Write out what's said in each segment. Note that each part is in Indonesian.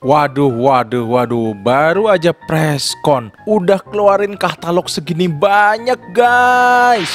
Waduh, baru aja preskon udah keluarin katalog segini banyak, guys.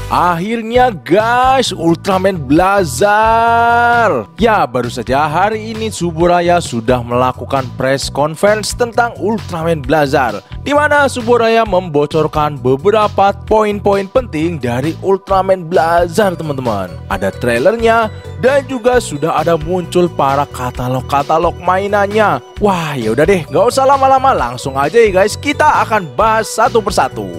Akhirnya guys, Ultraman Blazar. Ya, baru saja hari ini Suburaya sudah melakukan press conference tentang Ultraman Blazar, di mana Suburaya membocorkan beberapa poin-poin penting dari Ultraman Blazar, teman-teman. Ada trailernya dan juga sudah ada muncul para katalog-katalog mainannya. Wah, ya udah deh, nggak usah lama-lama, langsung aja ya guys, kita akan bahas satu persatu.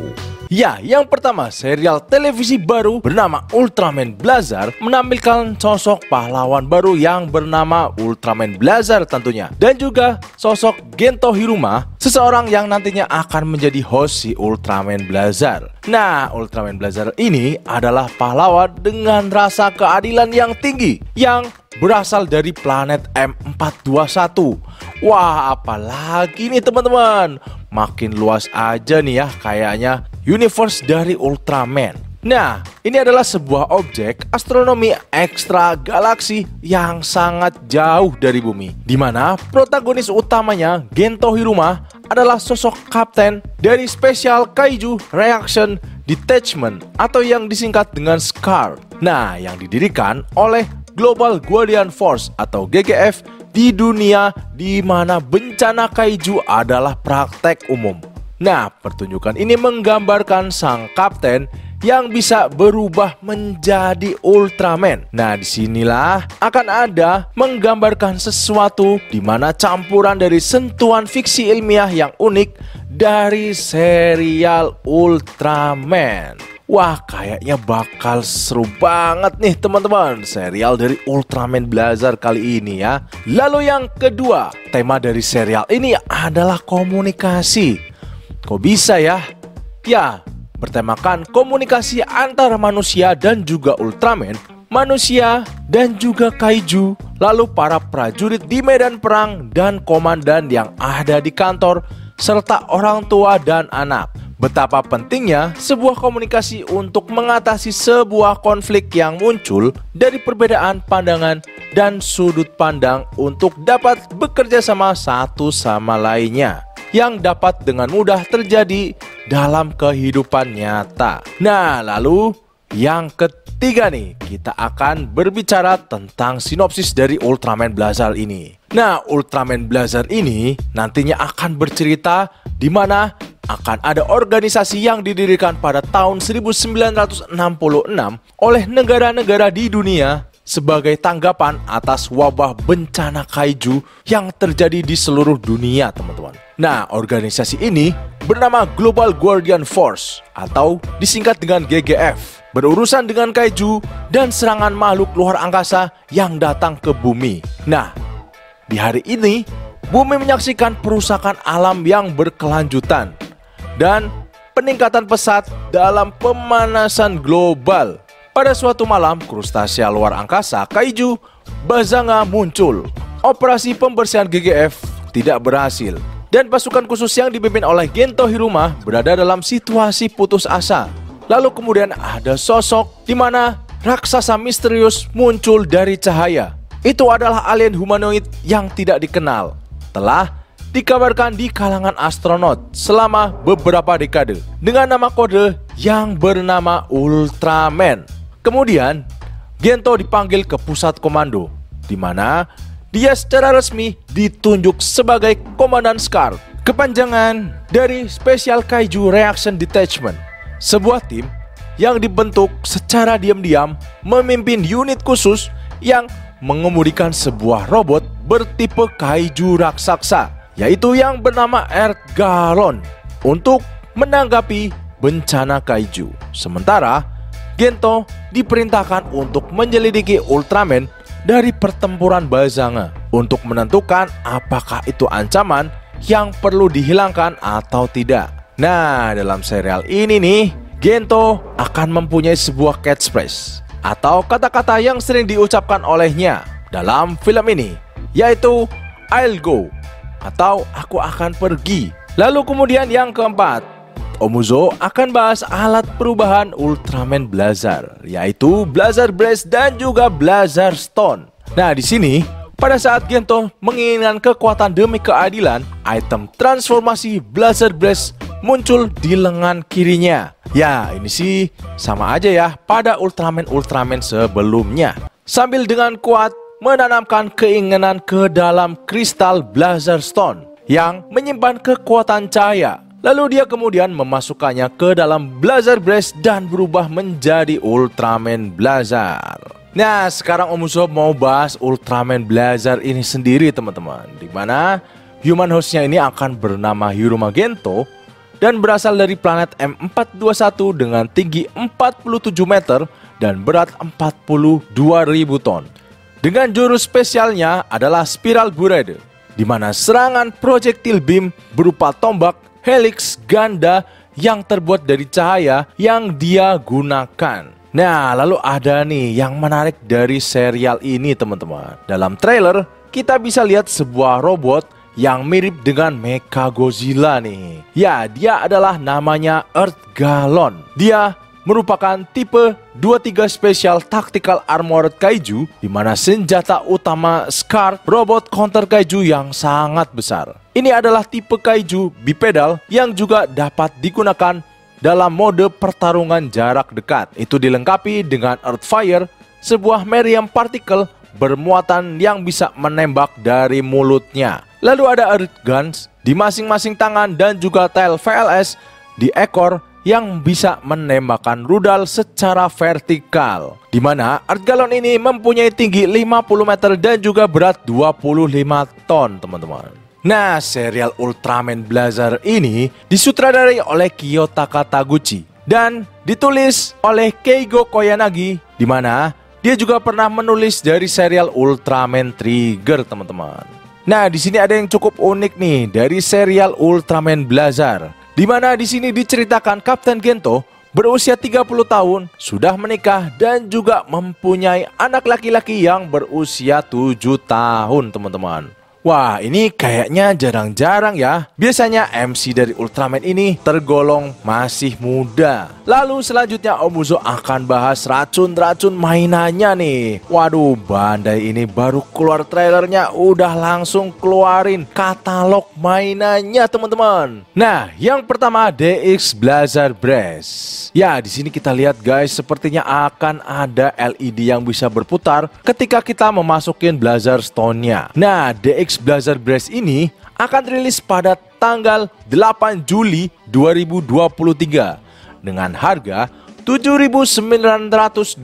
Ya, yang pertama, serial televisi baru bernama Ultraman Blazar menampilkan sosok pahlawan baru yang bernama Ultraman Blazar tentunya. Dan juga sosok Gento Hiruma, seseorang yang nantinya akan menjadi host si Ultraman Blazar. Nah, Ultraman Blazar ini adalah pahlawan dengan rasa keadilan yang tinggi, yang berasal dari planet M421. Wah, apalagi nih teman-teman, makin luas aja nih ya kayaknya universe dari Ultraman. Nah, ini adalah sebuah objek astronomi ekstra galaksi yang sangat jauh dari bumi, di mana protagonis utamanya Gento Hiruma adalah sosok kapten dari Special Kaiju Reaction Detachment atau yang disingkat dengan SCAR. Nah, yang didirikan oleh Global Guardian Force atau GGF di dunia di mana bencana kaiju adalah praktek umum. Nah, pertunjukan ini menggambarkan sang kapten yang bisa berubah menjadi Ultraman. Nah, disinilah akan ada menggambarkan sesuatu di mana campuran dari sentuhan fiksi ilmiah yang unik dari serial Ultraman. Wah, kayaknya bakal seru banget nih teman-teman serial dari Ultraman Blazar kali ini ya. Lalu yang kedua, tema dari serial ini adalah komunikasi. Kok bisa ya? Ya, bertemakan komunikasi antara manusia dan juga Ultraman, manusia dan juga kaiju, lalu para prajurit di medan perang dan komandan yang ada di kantor, serta orang tua dan anak. Betapa pentingnya sebuah komunikasi untuk mengatasi sebuah konflik yang muncul dari perbedaan pandangan dan sudut pandang untuk dapat bekerja sama satu sama lainnya, yang dapat dengan mudah terjadi dalam kehidupan nyata. Nah, lalu yang ketiga nih, kita akan berbicara tentang sinopsis dari Ultraman Blazar ini. Nah, Ultraman Blazar ini nantinya akan bercerita di mana akan ada organisasi yang didirikan pada tahun 1966 oleh negara-negara di dunia sebagai tanggapan atas wabah bencana kaiju yang terjadi di seluruh dunia, teman-teman. Nah, organisasi ini bernama Global Guardian Force atau disingkat dengan GGF, berurusan dengan kaiju dan serangan makhluk luar angkasa yang datang ke bumi. Nah, di hari ini bumi menyaksikan perusakan alam yang berkelanjutan dan peningkatan pesat dalam pemanasan global. Pada suatu malam, krustasia luar angkasa kaiju Bazanga muncul. Operasi pembersihan GGF tidak berhasil dan pasukan khusus yang dipimpin oleh Gento Hiruma berada dalam situasi putus asa. Lalu kemudian ada sosok di mana raksasa misterius muncul dari cahaya. Itu adalah alien humanoid yang tidak dikenal. Telah dikabarkan di kalangan astronot selama beberapa dekade dengan nama kode yang bernama Ultraman. Kemudian Gento dipanggil ke pusat komando, di mana dia secara resmi ditunjuk sebagai Komandan SCAR, kepanjangan dari Special Kaiju Reaction Detachment, sebuah tim yang dibentuk secara diam-diam memimpin unit khusus yang mengemudikan sebuah robot bertipe kaiju raksasa, yaitu yang bernama Earth Galon, untuk menanggapi bencana kaiju. Sementara Gento diperintahkan untuk menyelidiki Ultraman dari pertempuran Bazanga untuk menentukan apakah itu ancaman yang perlu dihilangkan atau tidak. Nah, dalam serial ini nih, Gento akan mempunyai sebuah catchphrase atau kata-kata yang sering diucapkan olehnya dalam film ini, yaitu I'll go atau aku akan pergi. Lalu kemudian yang keempat, Omuzo akan bahas alat perubahan Ultraman Blazar, yaitu Blazar Brace dan juga Blazar Stone. Nah, di sini pada saat Gento menginginkan kekuatan demi keadilan, item transformasi Blazar Brace muncul di lengan kirinya. Ya, ini sih sama aja ya pada Ultraman sebelumnya. Sambil dengan kuat menanamkan keinginan ke dalam kristal Blazar Stone yang menyimpan kekuatan cahaya. Lalu dia kemudian memasukkannya ke dalam Blazar Brace dan berubah menjadi Ultraman Blazar. Nah, sekarang Om Usopp mau bahas Ultraman Blazar ini sendiri teman-teman, dimana human hostnya ini akan bernama Hiruma Gento dan berasal dari planet M421 dengan tinggi 47 meter dan berat 42.000 ton. Dengan jurus spesialnya adalah Spiral Burade, di mana serangan projektil beam berupa tombak helix ganda yang terbuat dari cahaya yang dia gunakan. Nah, lalu ada nih yang menarik dari serial ini teman-teman. Dalam trailer, kita bisa lihat sebuah robot yang mirip dengan Mechagodzilla nih. Ya, dia adalah namanya Earth Galon. Dia merupakan tipe 23 Special Tactical Armored Kaiju, di mana senjata utama Scar, robot counter kaiju yang sangat besar. Ini adalah tipe kaiju bipedal yang juga dapat digunakan dalam mode pertarungan jarak dekat. Itu dilengkapi dengan Earthfire, sebuah meriam partikel bermuatan yang bisa menembak dari mulutnya. Lalu ada Earth Guns di masing-masing tangan dan juga tail VLS di ekor yang bisa menembakkan rudal secara vertikal. Di mana Earth Galon ini mempunyai tinggi 50 meter dan juga berat 25 ton teman-teman. Nah, serial Ultraman Blazar ini disutradarai oleh Kiyotaka Taguchi dan ditulis oleh Keigo Koyanagi, di mana dia juga pernah menulis dari serial Ultraman Trigger, teman-teman. Nah, di sini ada yang cukup unik nih dari serial Ultraman Blazar, di mana di sini diceritakan Kapten Gento berusia 30 tahun, sudah menikah dan juga mempunyai anak laki-laki yang berusia 7 tahun, teman-teman. Wah, ini kayaknya jarang-jarang ya. Biasanya MC dari Ultraman ini tergolong masih muda. Lalu selanjutnya Om Usopp akan bahas racun-racun mainannya nih. Waduh, Bandai ini baru keluar trailernya udah langsung keluarin katalog mainannya, teman-teman. Nah, yang pertama DX Blazar Brace. Ya, di sini kita lihat guys, sepertinya akan ada LED yang bisa berputar ketika kita memasukin Blazar Stone-nya. Nah, DX Blazar Brace ini akan rilis pada tanggal 8 Juli 2023 dengan harga 7.920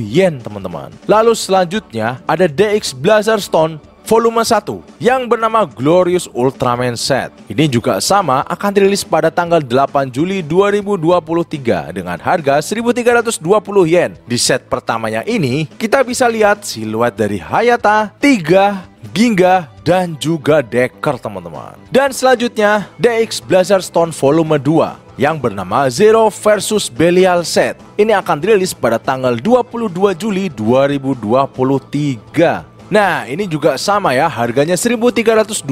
yen, teman-teman. Lalu selanjutnya ada DX Blazar Stone Volume 1 yang bernama Glorious Ultraman Set. Ini juga sama akan dirilis pada tanggal 8 Juli 2023 dengan harga 1.320 yen. Di set pertamanya ini kita bisa lihat siluet dari Hayata, Tiga, Ginga, dan juga Decker, teman-teman. Dan selanjutnya DX Blazar Stone Volume 2 yang bernama Zero versus Belial Set. Ini akan dirilis pada tanggal 22 Juli 2023. Nah, ini juga sama ya, harganya 1.320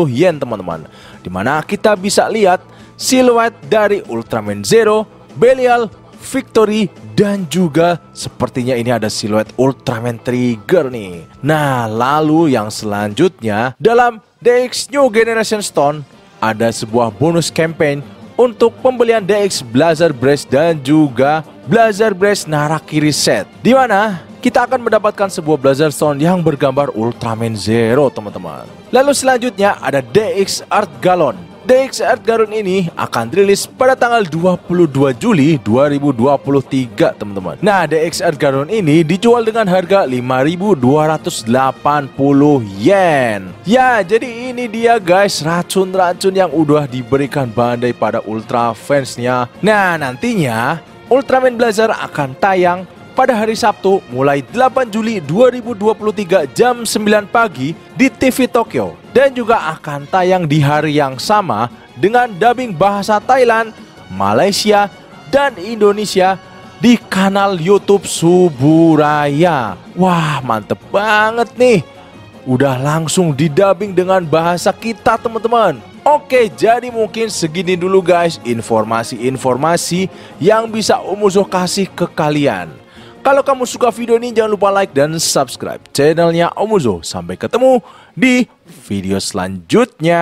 yen, teman-teman. Dimana kita bisa lihat siluet dari Ultraman Zero, Belial, Victory, dan juga sepertinya ini ada siluet Ultraman Trigger nih. Nah, lalu yang selanjutnya dalam DX New Generation Stone ada sebuah bonus campaign untuk pembelian DX Blazar Brace dan juga Blazar Brace Narakiri Set, di mana kita akan mendapatkan sebuah Blazar Stone yang bergambar Ultraman Zero, teman-teman. Lalu selanjutnya ada DX Earth Galon. DX Earth Galon ini akan dirilis pada tanggal 22 Juli 2023, teman-teman. Nah, DX Earth Galon ini dijual dengan harga 5.280 yen. Ya, jadi ini dia guys, racun-racun yang udah diberikan Bandai pada Ultra fansnya. Nah, nantinya Ultraman Blazar akan tayang pada hari Sabtu mulai 8 Juli 2023 jam 9 pagi di TV Tokyo. Dan juga akan tayang di hari yang sama dengan dubbing bahasa Thailand, Malaysia, dan Indonesia di kanal YouTube Suburaya. Wah, mantep banget nih. Udah langsung didubbing dengan bahasa kita, teman-teman. Oke, jadi mungkin segini dulu guys informasi-informasi yang bisa Om Uzo kasih ke kalian. Kalau kamu suka video ini jangan lupa like dan subscribe channelnya Om Uzo. Sampai ketemu di video selanjutnya.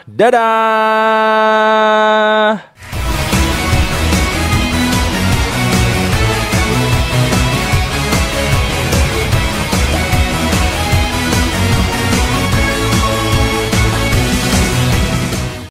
Dadah!